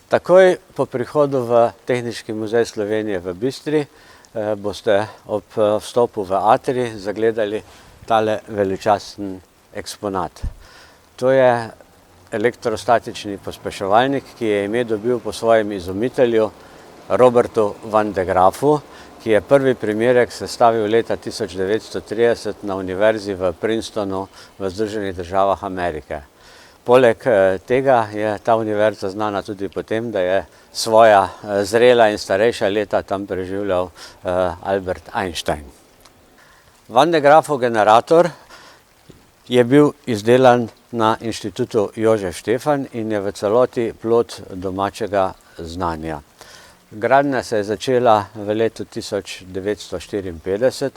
Takoj po prihodu v Tehniški muzej Slovenije v Bistri boste ob vstopu v atrij zagledali tale veličasten eksponat. To je elektrostatični pospeševalnik, ki je ime dobil po svojem izumitelju Robertu van de Graafu, ki je prvi primerek sestavil leta 1930 na univerzi v Princetonu v Združenih državah Amerike. Poleg tega je ta univerza znana tudi po tem, da je svoja zrela in starejša leta tam preživljal Albert Einstein. Van de Graafov generator je bil izdelan na Inštitutu Jožef Stefan in je v celoti plod domačega znanja. Gradnja se je začela v letu 1954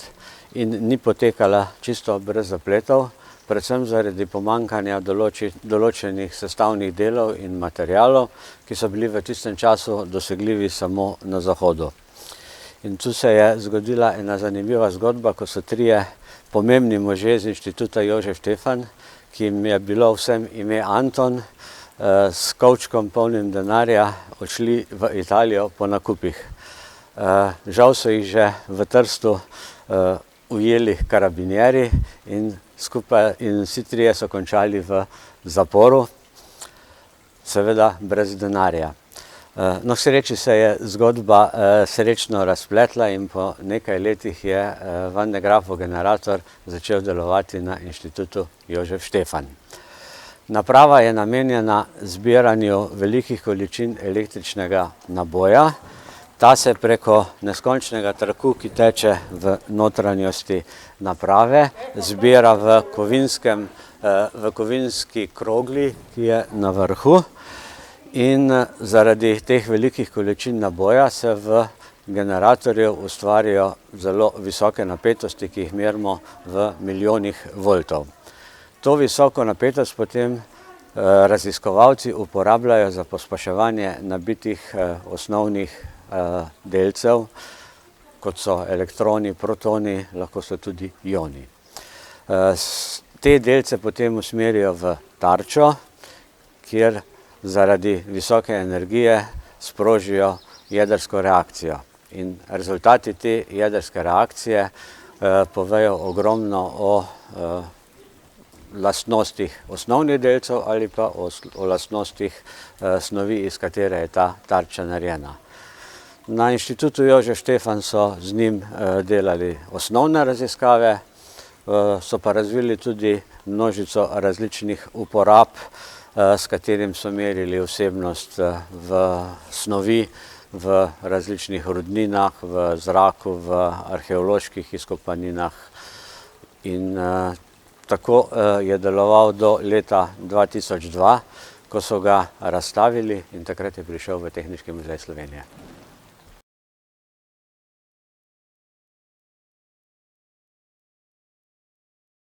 in ni potekala čisto brez zapletov, predvsem zaradi pomanjkanja določenih sestavnih delov in materialov, ki so bili v tistem času dosegljivi samo na zahodu. In tu se je zgodila ena zanimiva zgodba, ko so trije pomembni možje z Inštituta Jožef Stefan, ki jim je bilo vsem ime Anton, s kovčkom polnim denarja odšli v Italijo po nakupih. Žal so jih že v Trstu ujeli karabinjeri in vsi trije so končali v zaporu, seveda brez denarja. No, k sreči se je zgodba srečno razpletla in po nekaj letih je Van de Graafov generator začel delovati na Inštitutu Jožef Stefan. Naprava je namenjena zbiranju velikih količin električnega naboja. Ta se preko neskončnega traku, ki teče v notranjosti naprave, zbira v kovinski krogli, ki je na vrhu. In zaradi teh velikih količin naboja se v generatorju ustvarijo zelo visoke napetosti, ki jih merimo v milijonih voltov. To visoko napetost potem raziskovalci uporabljajo za pospeševanje nabitih osnovnih delcev, kot so elektroni, protoni, lahko so tudi ioni. Te delce potem usmerijo v tarčo, kjer zaradi visoke energije sprožijo jedrsko reakcijo. In rezultati te jedrske reakcije povejo ogromno o lastnostih osnovnih delcev ali pa o lastnostih snovi, iz katere je ta tarča narejena. Na Inštitutu Jožef Stefan so z njim delali osnovne raziskave, so pa razvili tudi množico različnih uporab, s katerim so merili vsebnost v snovi, v različnih rudninah, v zraku, v arheoloških izkopaninah. In tako je deloval do leta 2002, ko so ga razstavili in takrat je prišel v Tehniški muzej Slovenije.